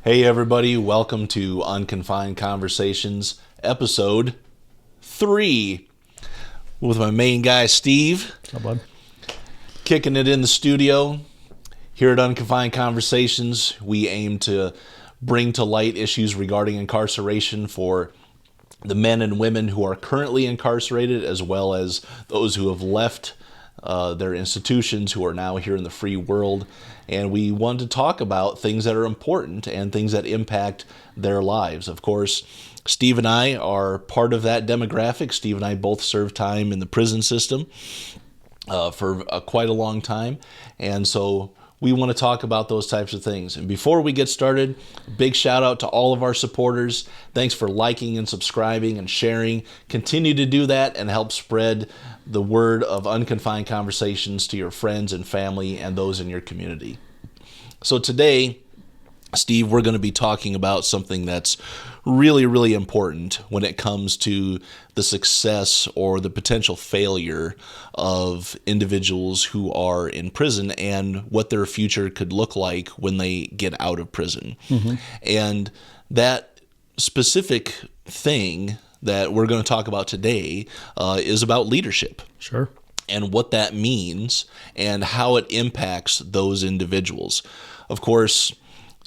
Hey everybody, welcome to Unconfined Conversations, episode 3, with my main guy Steve. How bud? Kicking it in the studio. Here at Unconfined Conversations, we aim to bring to light issues regarding incarceration for the men and women who are currently incarcerated, as well as those who have left their institutions, who are now here in the free world. And we want to talk about things that are important and things that impact their lives. Of course, Steve and I are part of that demographic. Steve and I both served time in the prison system for quite a long time. And so we want to talk about those types of things. And before we get started, big shout out to all of our supporters. Thanks for liking and subscribing and sharing. Continue to do that and help spread the word of Unconfined Conversations to your friends and family and those in your community. So today, Steve, we're going to be talking about something that's really, really important when it comes to the success or the potential failure of individuals who are in prison and what their future could look like when they get out of prison. Mm-hmm. And that specific thing that we're going to talk about today is about leadership. Sure. And what that means and how it impacts those individuals. Of course,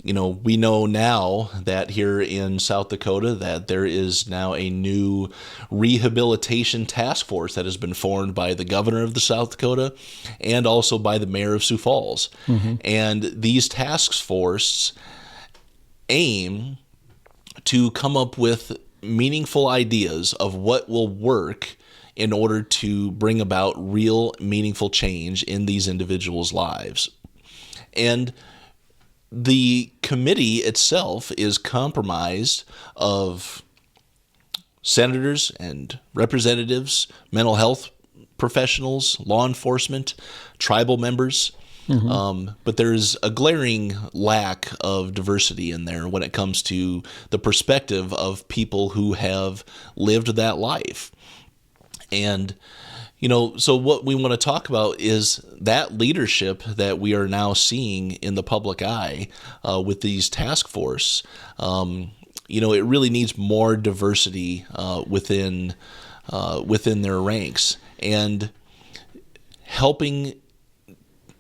you know, we know now that here in South Dakota that there is now a new rehabilitation task force that has been formed by the governor of the South Dakota and also by the mayor of Sioux Falls. Mm-hmm. And these task forces aim to come up with meaningful ideas of what will work in order to bring about real meaningful change in these individuals' lives. And the committee itself is comprised of senators and representatives, mental health professionals, law enforcement, tribal members. Mm-hmm. But there's a glaring lack of diversity in there when it comes to the perspective of people who have lived that life. And, you know, so what we want to talk about is that leadership that we are now seeing in the public eye with these task force. You know, it really needs more diversity within their ranks, and helping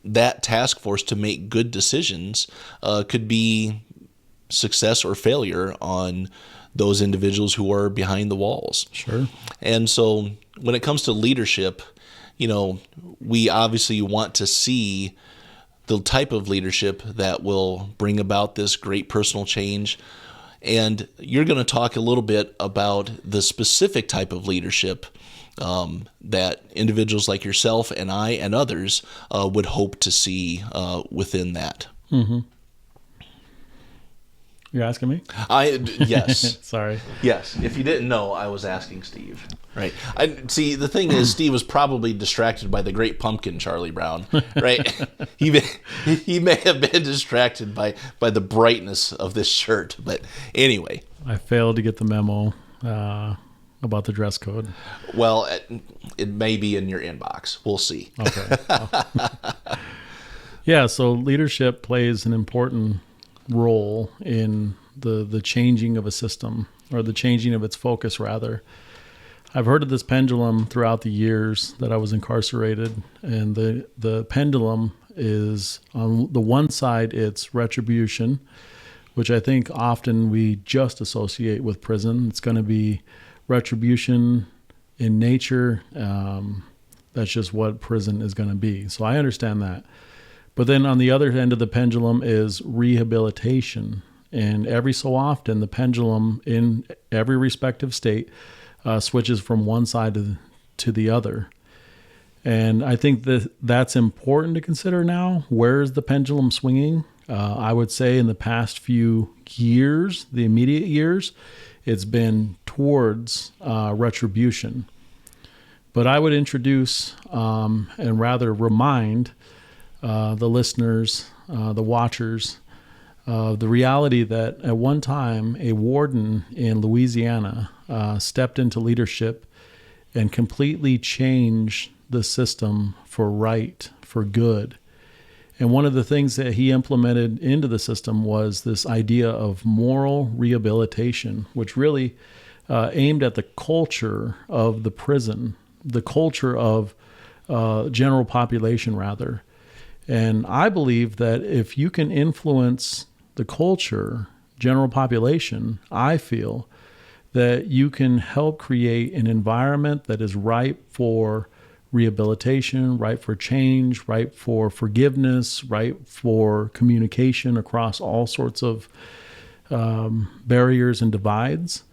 that task force to make good decisions could be success or failure on those individuals who are behind the walls. Sure. And so when it comes to leadership, you know, we obviously want to see the type of leadership that will bring about this great personal change. And you're going to talk a little bit about the specific type of leadership that individuals like yourself and I and others would hope to see within that. Mm-hmm. You're asking me? Yes. Sorry. Yes. If you didn't know, I was asking Steve. Right. See, the thing is, Steve was probably distracted by the great pumpkin, Charlie Brown. Right. he may have been distracted by the brightness of this shirt. But anyway. I failed to get the memo about the dress code. Well, it may be in your inbox. We'll see. Okay. Yeah. So leadership plays an important role in the changing of a system, or the changing of its focus, rather. I've heard of this pendulum throughout the years that I was incarcerated, and the pendulum is, on the one side, it's retribution, which I think often we just associate with prison. It's going to be retribution in nature. That's just what prison is going to be. So I understand that. But then on the other end of the pendulum is rehabilitation. And every so often, the pendulum in every respective state switches from one side to the other. And I think that's important to consider now. Where is the pendulum swinging? I would say in the past few years, the immediate years, it's been towards retribution. But I would introduce and rather remind the listeners, the watchers, the reality that at one time a warden in Louisiana stepped into leadership and completely changed the system for right, for good. And one of the things that he implemented into the system was this idea of moral rehabilitation, which really aimed at the culture of the prison, the culture of general population, rather. And I believe that if you can influence the culture, general population, I feel that you can help create an environment that is ripe for rehabilitation, ripe for change, ripe for forgiveness, ripe for communication across all sorts of barriers and divides.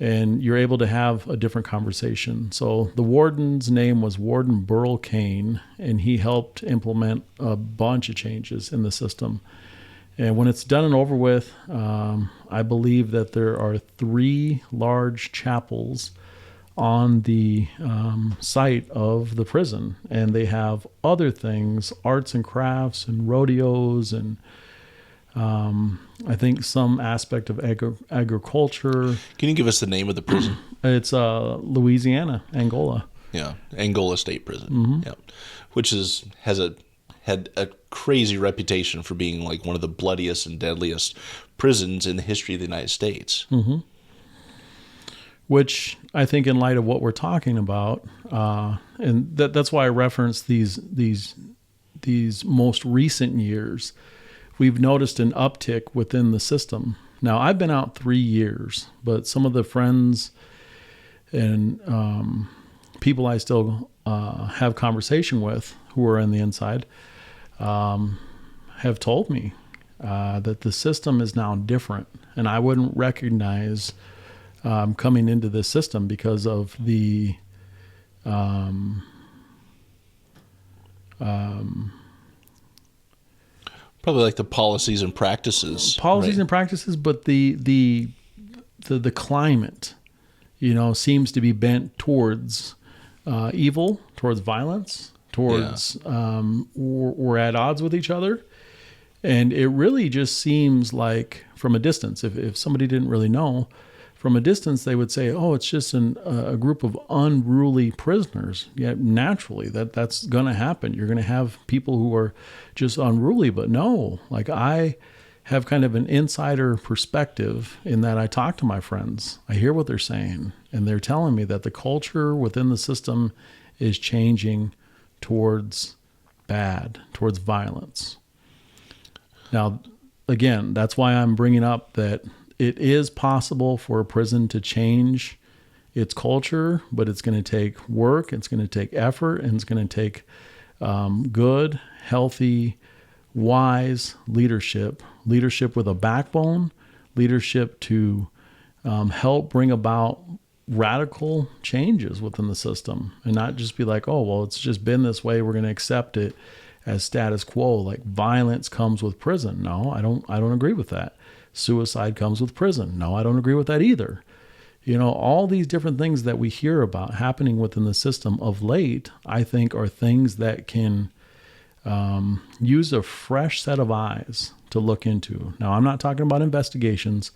And you're able to have a different conversation. So the warden's name was Warden Burl Kane, and he helped implement a bunch of changes in the system. And when it's done and over with, I believe that there are 3 large chapels on the site of the prison, and they have other things, arts and crafts and rodeos, and I think some aspect of agriculture. Can you give us the name of the prison? It's Louisiana, Angola. Yeah, Angola State Prison. Yeah, which had a crazy reputation for being like one of the bloodiest and deadliest prisons in the history of the United States. Which I think, in light of what we're talking about, and that's why I reference these most recent years, we've noticed an uptick within the system. Now, I've been out 3 years, but some of the friends and people I still have conversation with who are on the inside have told me that the system is now different, and I wouldn't recognize coming into this system because of the probably like the policies and practices. Policies and practices, but the climate, seems to be bent towards evil, towards violence, towards we're at odds with each other. And it really just seems like, from a distance, if somebody didn't really know, from a distance they would say, oh, it's just a group of unruly prisoners. Yeah, naturally, that's going to happen. You're going to have people who are just unruly. But no, like, I have kind of an insider perspective in that I talk to my friends. I hear what they're saying, and they're telling me that the culture within the system is changing towards bad, towards violence. Now, again, that's why I'm bringing up that it is possible for a prison to change its culture, but it's going to take work, it's going to take effort, and it's going to take good, healthy, wise leadership with a backbone, leadership to help bring about radical changes within the system, and not just be like, oh, well, it's just been this way, we're going to accept it as status quo. Like, violence comes with prison. No, I don't agree with that. Suicide comes with prison. No, I don't agree with that either. All these different things that we hear about happening within the system of late, I think, are things that can use a fresh set of eyes to look into. Now, I'm not talking about investigations.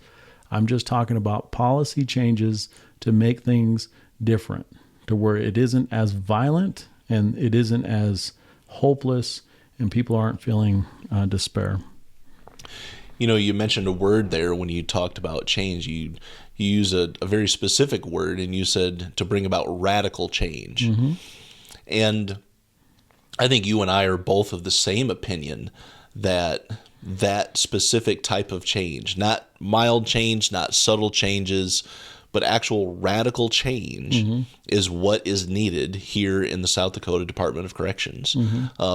I'm just talking about policy changes to make things different, to where it isn't as violent and it isn't as hopeless, and people aren't feeling despair. You mentioned a word there when you talked about change. You use a very specific word, and you said to bring about radical change. Mm-hmm. And I think you and I are both of the same opinion that specific type of change, not mild change, not subtle changes, but actual radical change is what is needed here in the South Dakota Department of Corrections,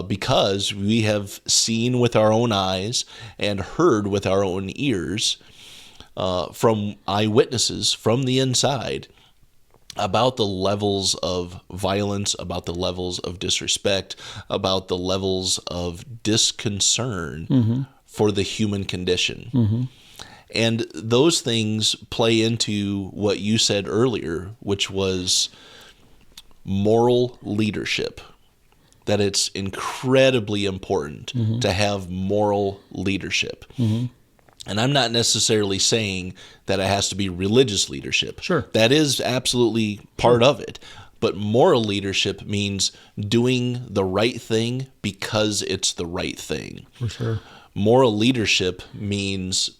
because we have seen with our own eyes and heard with our own ears from eyewitnesses from the inside about the levels of violence, about the levels of disrespect, about the levels of disconcern for the human condition. And those things play into what you said earlier, which was moral leadership, that it's incredibly important to have moral leadership. And I'm not necessarily saying that it has to be religious leadership. Sure. That is absolutely part of it. But moral leadership means doing the right thing because it's the right thing. For sure. Moral leadership means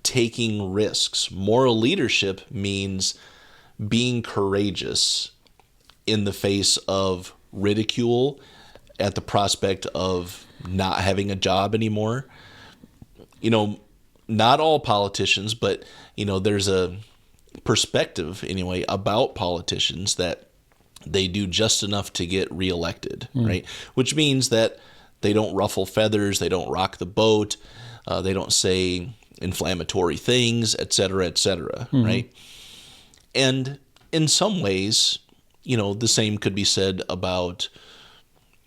taking risks. Moral leadership means being courageous in the face of ridicule, at the prospect of not having a job anymore. You know, not all politicians, but, there's a perspective anyway about politicians that they do just enough to get reelected, right? Which means that they don't ruffle feathers, they don't rock the boat, they don't say inflammatory things, et cetera, right? And in some ways, the same could be said about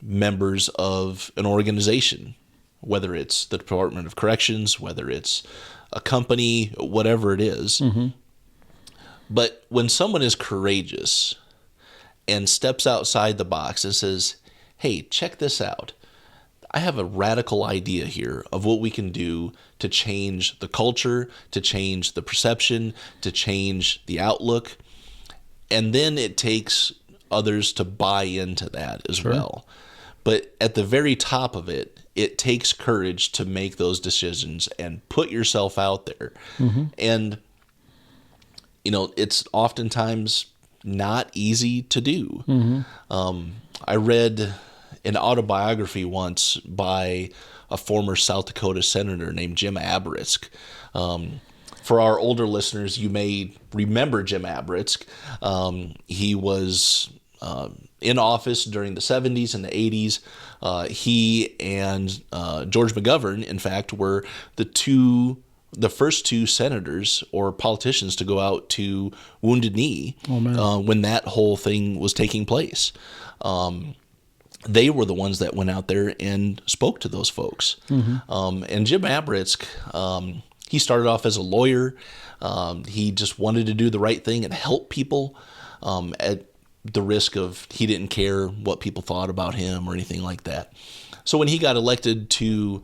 members of an organization, whether it's the Department of Corrections, whether it's a company, whatever it is. But when someone is courageous and steps outside the box and says, hey, check this out. I have a radical idea here of what we can do to change the culture, to change the perception, to change the outlook. And then it takes others to buy into that as well. But at the very top of it, it takes courage to make those decisions and put yourself out there. And, it's oftentimes not easy to do. I read an autobiography once by a former South Dakota senator named Jim Abritsk. For our older listeners, you may remember Jim Abritsk. He was in office during the 70s and the 80s. He and George McGovern, in fact, were the first two senators or politicians to go out to Wounded Knee when that whole thing was taking place. They were the ones that went out there and spoke to those folks. And Jim Abritsk, he started off as a lawyer. He just wanted to do the right thing and help people at the risk of he didn't care what people thought about him or anything like that. So when he got elected to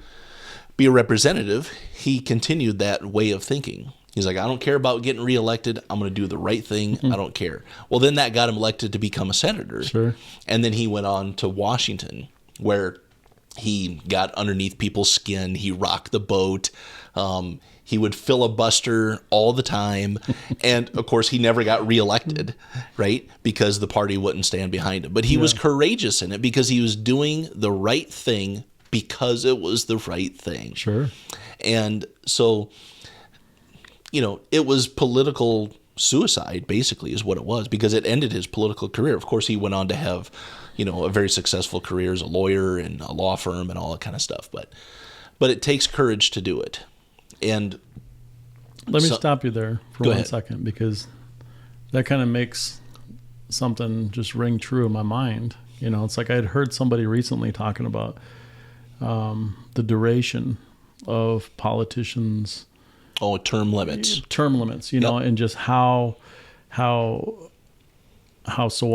be a representative, he continued that way of thinking. He's like, I don't care about getting reelected. I'm going to do the right thing. I don't care. Well, then that got him elected to become a senator. Sure. And then he went on to Washington, where he got underneath people's skin. He rocked the boat. He would filibuster all the time. And, of course, he never got reelected, right, because the party wouldn't stand behind him. But he was courageous in it because he was doing the right thing because it was the right thing. Sure. And so, it was political suicide, basically, is what it was, because it ended his political career. Of course, he went on to have, a very successful career as a lawyer and a law firm and all that kind of stuff. But it takes courage to do it. And let me stop you there for Go 1 ahead. second, because that kind of makes something just ring true in my mind. It's like I had heard somebody recently talking about the duration of politicians' term limits. And just how so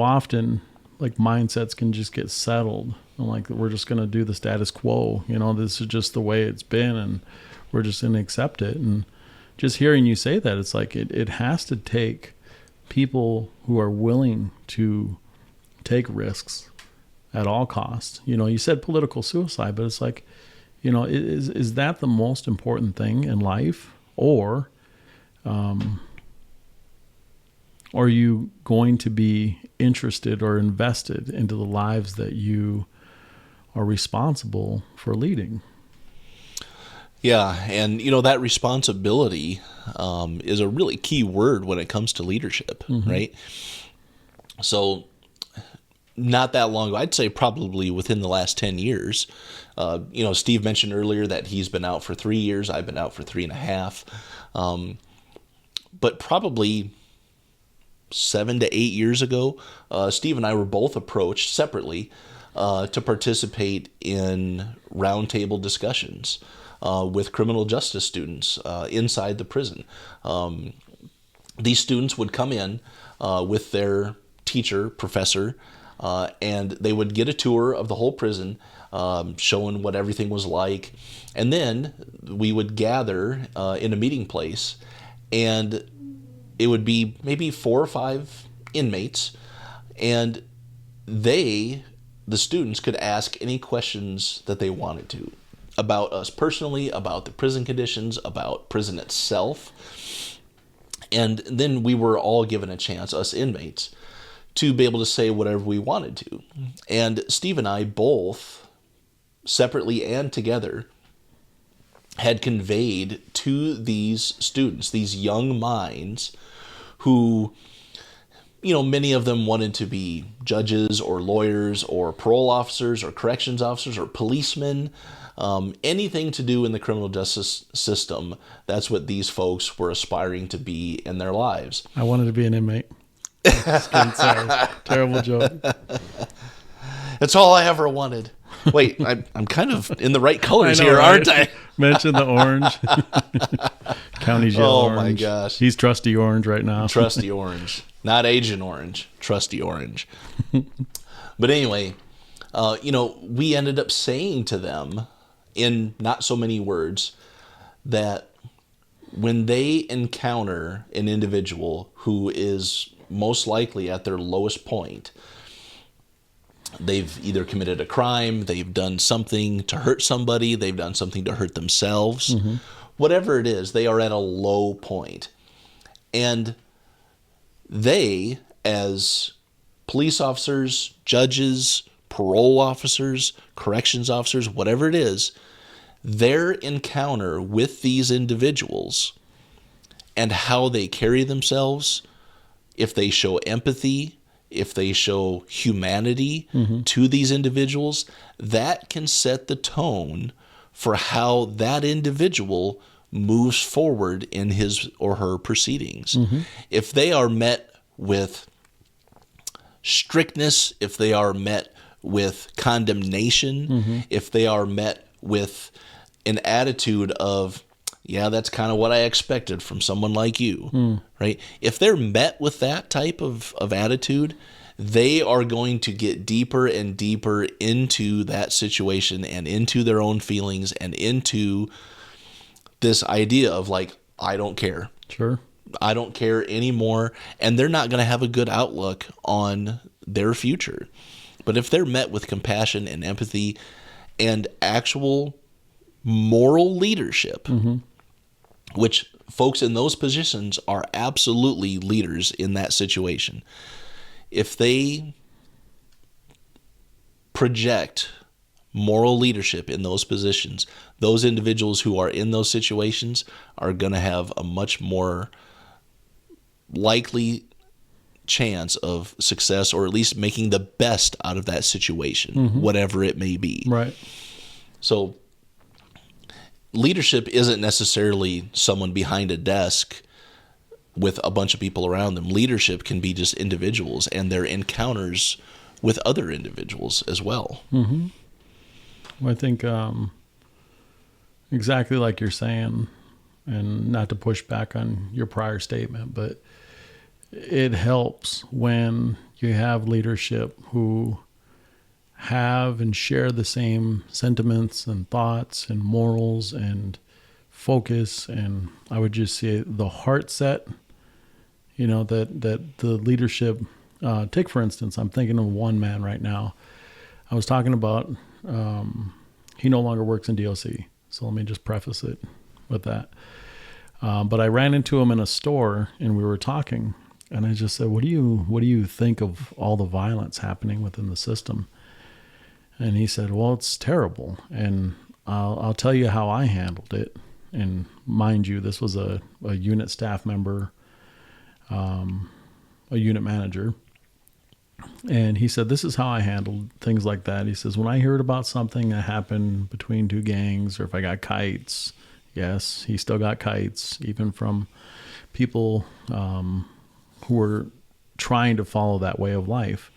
often like mindsets can just get settled and like we're just going to do the status quo. This is just the way it's been, and we're just going to accept it. And just hearing you say that, it's like it has to take people who are willing to take risks at all costs. You said political suicide, but it's like, is that the most important thing in life? Or are you going to be interested or invested into the lives that you are responsible for leading? Yeah, and that responsibility is a really key word when it comes to leadership, right? So not that long ago, I'd say probably within the last 10 years, Steve mentioned earlier that he's been out for 3 years. I've been out for 3.5. But probably 7 to 8 years ago, Steve and I were both approached separately to participate in roundtable discussions with criminal justice students inside the prison. These students would come in with their teacher, professor, and they would get a tour of the whole prison, showing what everything was like. And then we would gather in a meeting place, and it would be maybe 4 or 5 inmates, And they, the students, could ask any questions that they wanted to about us personally, about the prison conditions, about prison itself. And then we were all given a chance, us inmates, to be able to say whatever we wanted to. And Steve and I both, separately and together, had conveyed to these students, these young minds who, many of them wanted to be judges or lawyers or parole officers or corrections officers or policemen, anything to do in the criminal justice system. That's what these folks were aspiring to be in their lives. I wanted to be an inmate. Just kidding, sorry. Terrible joke. That's all I ever wanted. Wait, I'm kind of in the right colors I know, here, right? aren't I? Mention the orange. County jail Oh, orange. my gosh. He's trusty orange right now. Trusty orange. Not Agent Orange. Trusty orange. But anyway, we ended up saying to them in not so many words that when they encounter an individual who is most likely at their lowest point, they've either committed a crime, they've done something to hurt somebody, they've done something to hurt themselves. Mm-hmm. Whatever it is, they are at a low point. And they, as police officers, judges, parole officers, corrections officers, whatever it is, their encounter with these individuals and how they carry themselves, if they show empathy, if they show humanity to these individuals, that can set the tone for how that individual moves forward in his or her proceedings. If they are met with strictness, if they are met with condemnation, if they are met with an attitude of, yeah, that's kind of what I expected from someone like you, right? If they're met with that type of attitude, they are going to get deeper and deeper into that situation and into their own feelings and into this idea of like, I don't care. Sure. I don't care anymore. And they're not going to have a good outlook on their future. But if they're met with compassion and empathy and actual moral leadership, which folks in those positions are absolutely leaders in that situation. If they project moral leadership in those positions, those individuals who are in those situations are going to have a much more likely chance of success, or at least making the best out of that situation, whatever it may be. Right. So leadership isn't necessarily someone behind a desk with a bunch of people around them. Leadership can be just individuals and their encounters with other individuals as well. Well, I think exactly like you're saying, and not to push back on your prior statement, but it helps when you have leadership who have and share the same sentiments and thoughts and morals and focus, and I would just say the heart set, that the leadership, take for instance, I'm thinking of one man right now. I was talking about, he no longer works in DOC, so let me just preface it with that. But I ran into him in a store and we were talking, and I just said, what do you think of all the violence happening within the system? And he said, well, it's terrible. And I'll tell you how I handled it. And mind you, this was a unit staff member, a unit manager. And he said, this is how I handled things like that. He says, when I heard about something that happened between two gangs, or if I got kites, yes, he still got kites, even from people who were trying to follow that way of life.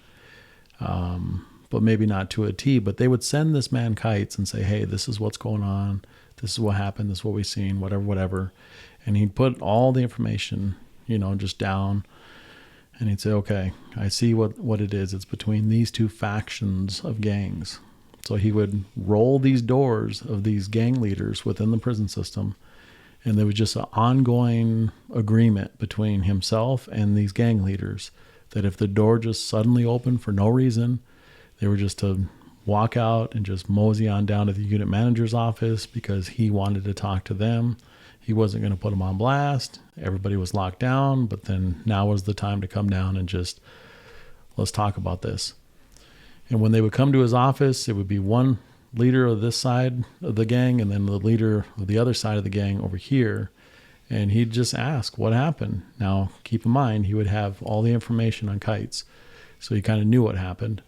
But maybe not to a T, but they would send this man kites and say, hey, this is what's going on. This is what happened. This is what we've seen, whatever. And he'd put all the information, just down. And he'd say, okay, I see what it is. It's between these two factions of gangs. So he would roll these doors of these gang leaders within the prison system. And there was just an ongoing agreement between himself and these gang leaders that if the door just suddenly opened for no reason, they were just to walk out and just mosey on down to the unit manager's office because he wanted to talk to them. He wasn't going to put them on blast. Everybody was locked down, but then now was the time to come down and just, let's talk about this. And when they would come to his office, it would be one leader of this side of the gang and then the leader of the other side of the gang over here. And he'd just ask, what happened? Now, keep in mind, he would have all the information on kites. So he kind of knew what happened.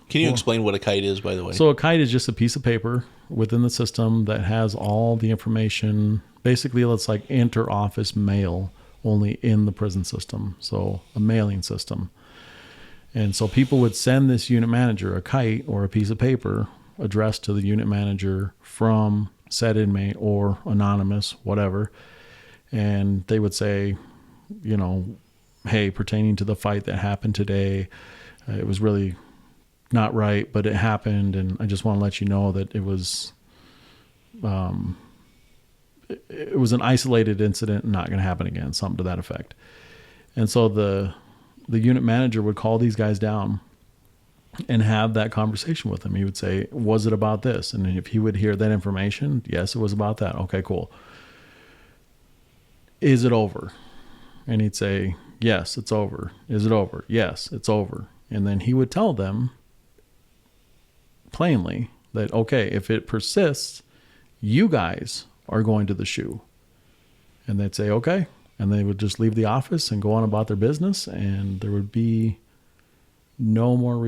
Can you explain what a kite is, by the way? So a kite is just a piece of paper within the system that has all the information. Basically, it's like inter-office mail, only in the prison system. So a mailing system. And so people would send this unit manager a kite or a piece of paper addressed to the unit manager from said inmate or anonymous, whatever. And they would say, you know, hey, pertaining to the fight that happened today, it was really not right, but it happened, and I just want to let you know that it was an isolated incident and not going to happen again, something to that effect. And so the unit manager would call these guys down and have that conversation with them. He would say, was it about this? And if he would hear that information, yes, it was about that. Okay, cool. Is it over? And he'd say, yes, it's over. Is it over? Yes, it's over. And then he would tell them plainly that, okay, if it persists, you guys are going to the SHU. And they'd say, okay. And they would just leave the office and go on about their business, and there would be no more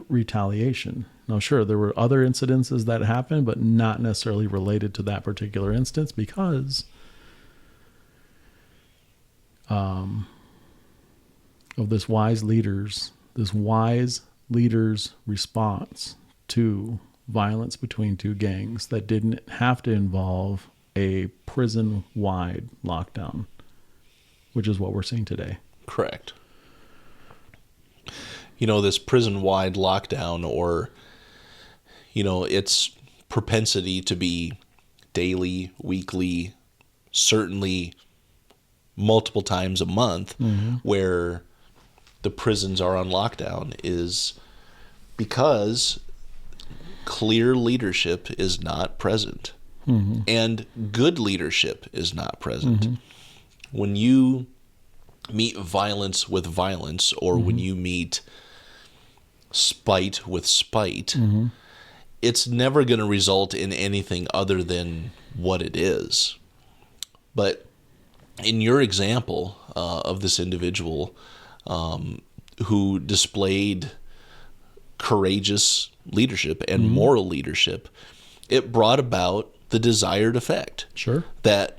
retaliation. Now, sure, there were other incidences that happened, but not necessarily related to that particular instance because of this wise leader's response to violence between two gangs that didn't have to involve a prison-wide lockdown, which is what we're seeing today. Correct. You know, this prison-wide lockdown, or, you know, its propensity to be daily, weekly, certainly multiple times a month, where the prisons are on lockdown, is because clear leadership is not present, and good leadership is not present. When you meet violence with violence, or when you meet spite with spite, it's never going to result in anything other than what it is. But in your example of this individual who displayed courageous leadership and moral leadership, it brought about the desired effect. Sure. That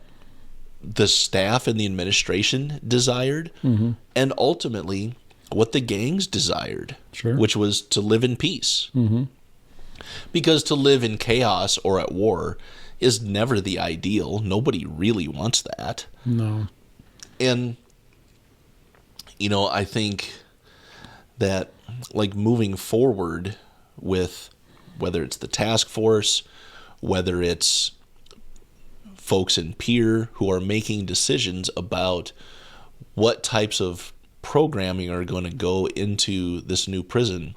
the staff and the administration desired, and ultimately what the gangs desired, Sure. which was to live in peace. Because to live in chaos or at war is never the ideal. Nobody really wants that. No. And, you know, I think that, like, moving forward with whether it's the task force, whether it's folks in peer who are making decisions about what types of programming are going to go into this new prison,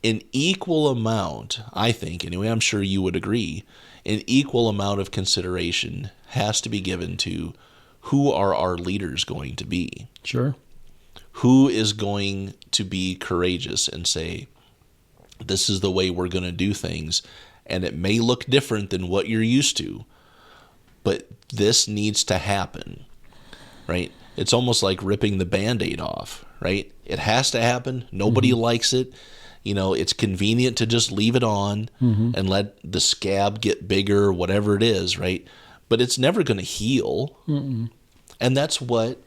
an equal amount, I think, anyway, I'm sure you would agree, an equal amount of consideration has to be given to who are our leaders going to be. Sure. Who is going to be courageous and say, this is the way we're going to do things, and it may look different than what you're used to, but this needs to happen, right? It's almost like ripping the Band-Aid off, right? It has to happen. Nobody likes it. You know, it's convenient to just leave it on and let the scab get bigger, whatever it is, right? But it's never going to heal. And that's what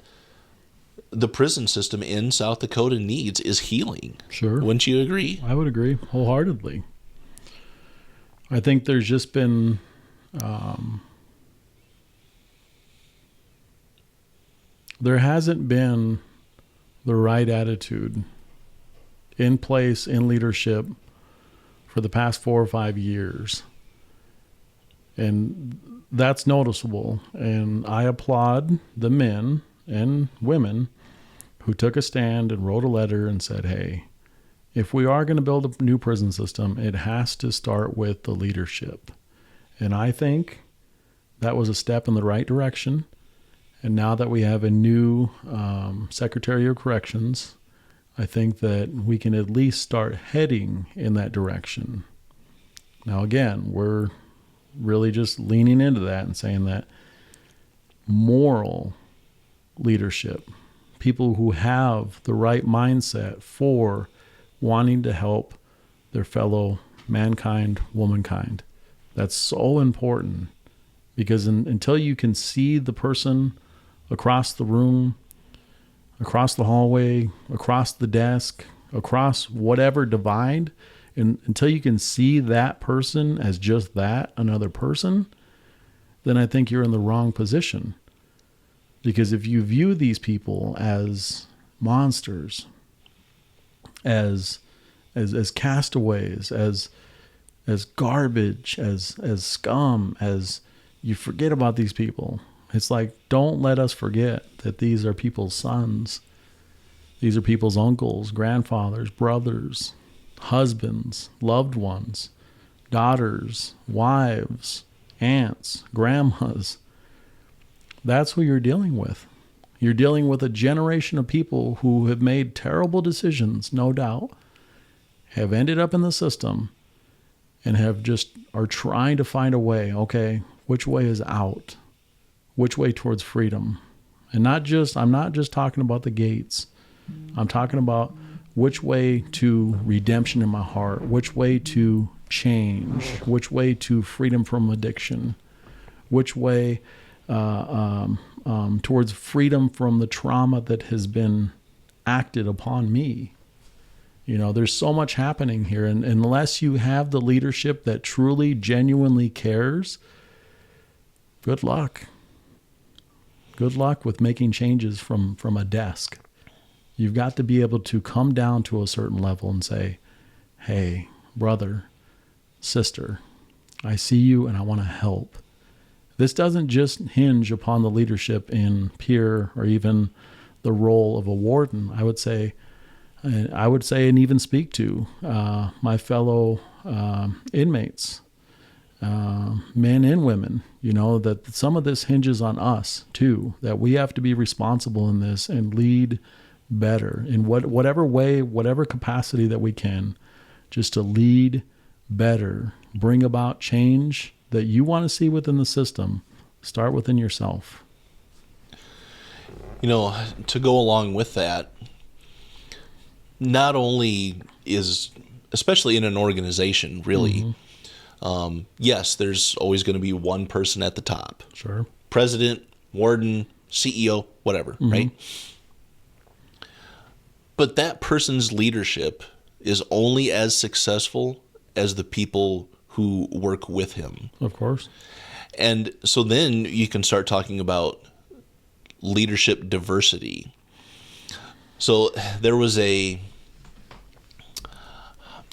the prison system in South Dakota needs, is healing. Sure. Wouldn't you agree? I would agree wholeheartedly. I think there's just been there hasn't been the right attitude in place in leadership for the past 4 or 5 years. And that's noticeable. And I applaud the men and women who took a stand and wrote a letter and said, hey, if we are going to build a new prison system, it has to start with the leadership. And I think that was a step in the right direction. And now that we have a new Secretary of Corrections, I think that we can at least start heading in that direction. Now, again, we're really just leaning into that and saying that moral leadership, people who have the right mindset for wanting to help their fellow mankind, womankind, that's so important. Because until you can see the person across the room, across the hallway, across the desk, across whatever divide, and until you can see that person as just that, another person, then I think you're in the wrong position. Because if you view these people as monsters, as castaways, as garbage, as scum, as you forget about these people. It's like, don't let us forget that these are people's sons. These are people's uncles, grandfathers, brothers, husbands, loved ones, daughters, wives, aunts, grandmas. That's who you're dealing with. You're dealing with a generation of people who have made terrible decisions, no doubt, have ended up in the system, and are trying to find a way. Okay, which way is out? Which way towards freedom? And I'm not just talking about the gates. I'm talking about which way to redemption in my heart, which way to change, which way to freedom from addiction, which way towards freedom from the trauma that has been acted upon me. There's so much happening here. And unless you have the leadership that truly, genuinely cares, good luck. Good luck with making changes from a desk. You've got to be able to come down to a certain level and say, hey, brother, sister, I see you and I want to help. This doesn't just hinge upon the leadership in peer or even the role of a warden. I would say and even speak to my fellow inmates, men and women, that some of this hinges on us too, that we have to be responsible in this and lead better in whatever way, whatever capacity that we can, just to lead better, bring about change that you want to see within the system. Start within yourself. To go along with that, not only is, especially in an organization, really, yes, there's always going to be one person at the top. Sure. President, warden, CEO, whatever, right? But that person's leadership is only as successful as the people who work with him. Of course. And so then you can start talking about leadership diversity. So there was I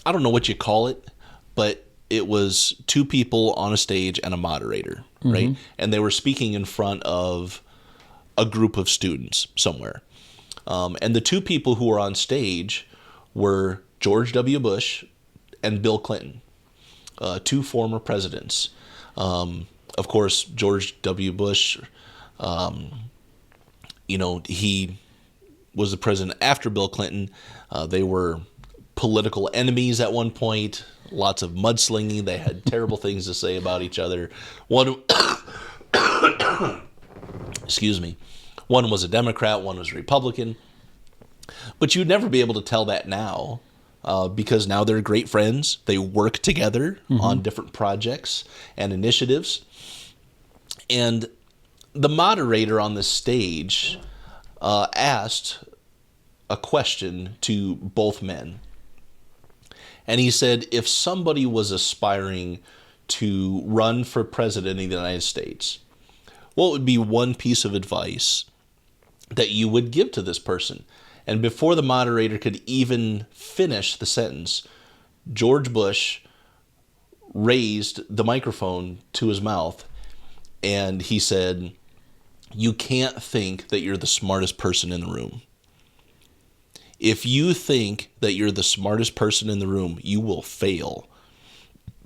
don't know what you call it, but it was two people on a stage and a moderator, right? And they were speaking in front of a group of students somewhere. And the two people who were on stage were George W. Bush and Bill Clinton, two former presidents. Of course, George W. Bush, he was the president after Bill Clinton. They were political enemies at one point, lots of mudslinging. They had terrible things to say about each other. Excuse me. One was a Democrat, one was a Republican. But you'd never be able to tell that now because now they're great friends. They work together on different projects and initiatives. And the moderator on the stage asked a question to both men. And he said, if somebody was aspiring to run for president of the United States, what would be one piece of advice that you would give to this person? And before the moderator could even finish the sentence, George Bush raised the microphone to his mouth and he said, "You can't think that you're the smartest person in the room." If you think that you're the smartest person in the room, you will fail.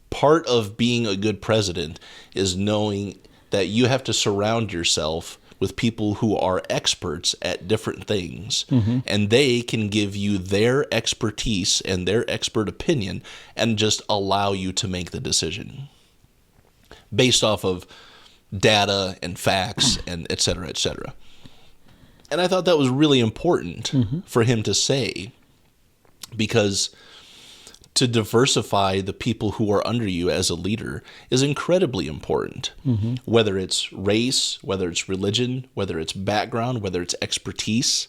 Part of being a good president is knowing that you have to surround yourself with people who are experts at different things, and they can give you their expertise and their expert opinion and just allow you to make the decision based off of data and facts and et cetera, et cetera. And I thought that was really important for him to say, because to diversify the people who are under you as a leader is incredibly important. Whether it's race, whether it's religion, whether it's background, whether it's expertise,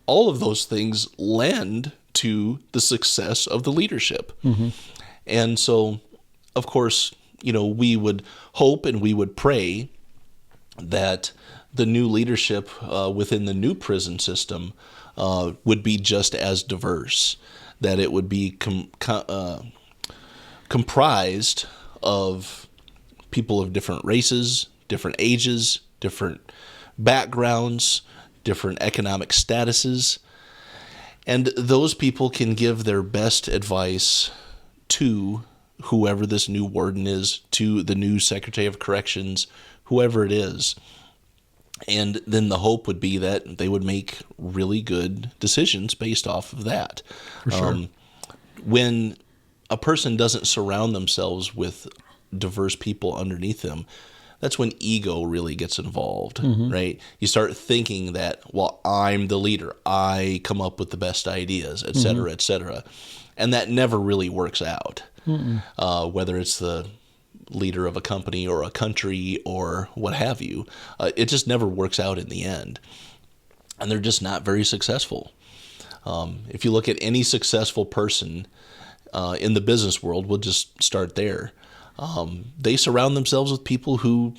all of those things lend to the success of the leadership. And so, of course, we would hope and we would pray that the new leadership within the new prison system would be just as diverse, that it would be comprised of people of different races, different ages, different backgrounds, different economic statuses, and those people can give their best advice to whoever this new warden is, to the new Secretary of Corrections, whoever it is. And then the hope would be that they would make really good decisions based off of that. For sure. When a person doesn't surround themselves with diverse people underneath them, that's when ego really gets involved, right? You start thinking that, well, I'm the leader. I come up with the best ideas, et cetera, et cetera. And that never really works out, whether it's the leader of a company or a country or what have you. It just never works out in the end. And they're just not very successful. If you look at any successful person in the business world, we'll just start there. They surround themselves with people who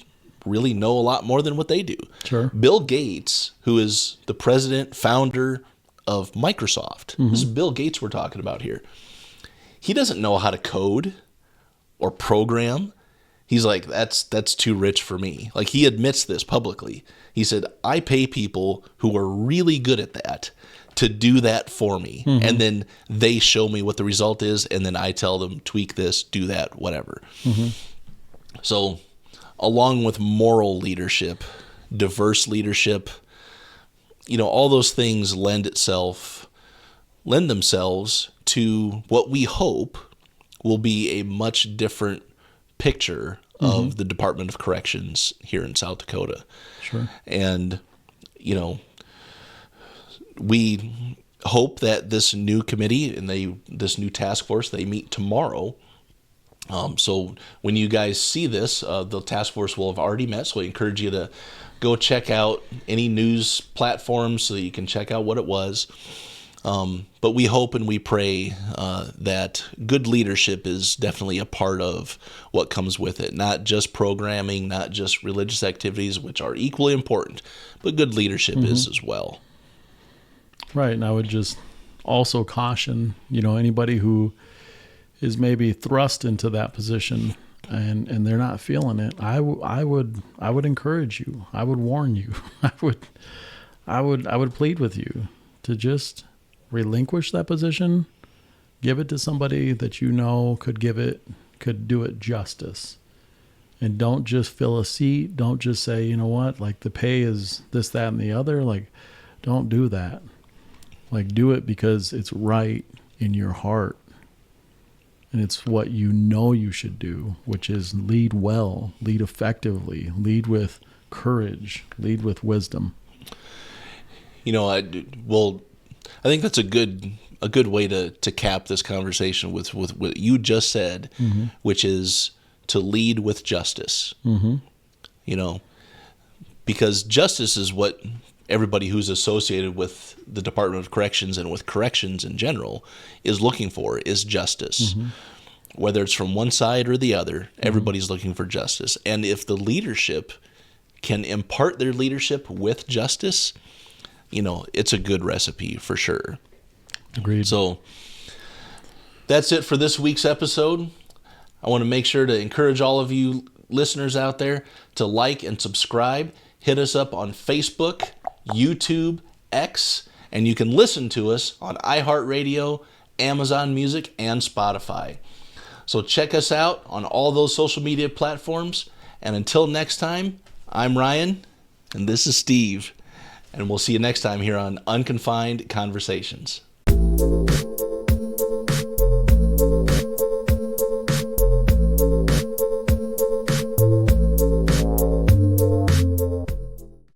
really know a lot more than what they do. Sure. Bill Gates, who is the president, founder of Microsoft. This is Bill Gates we're talking about here. He doesn't know how to code or program. He's like, that's too rich for me. Like, he admits this publicly. He said, I pay people who are really good at that to do that for me. And then they show me what the result is, and then I tell them, tweak this, do that, whatever. So along with moral leadership, diverse leadership, all those things lend themselves to what we hope will be a much different picture of the Department of Corrections here in South Dakota. Sure. And, we hope that this new committee and this new task force, they meet tomorrow. So when you guys see this, the task force will have already met. So I encourage you to go check out any news platforms so that you can check out what it was. But we hope and we pray that good leadership is definitely a part of what comes with it. Not just programming, not just religious activities, which are equally important, but good leadership is as well. Right. And I would just also caution, anybody who is maybe thrust into that position and they're not feeling it. I would encourage you. I would warn you. I would plead with you to just relinquish that position, give it to somebody that could do it justice. And don't just fill a seat. Don't just say, like the pay is this, that, and the other. Like, don't do that. Like, do it because it's right in your heart. And it's what you should do, which is lead well, lead effectively, lead with courage, lead with wisdom. I think that's a good way to cap this conversation with what you just said, which is to lead with justice. Because justice is what everybody who's associated with the Department of Corrections and with corrections in general is looking for, is justice. Whether it's from one side or the other, everybody's looking for justice. And if the leadership can impart their leadership with justice, it's a good recipe for sure. Agreed. So that's it for this week's episode. I want to make sure to encourage all of you listeners out there to like and subscribe. Hit us up on Facebook, YouTube, X, And you can listen to us on iHeartRadio, Amazon Music, and Spotify. So check us out on all those social media platforms. And until next time, I'm Ryan, and this is Steve. And we'll see you next time here on Unconfined Conversations.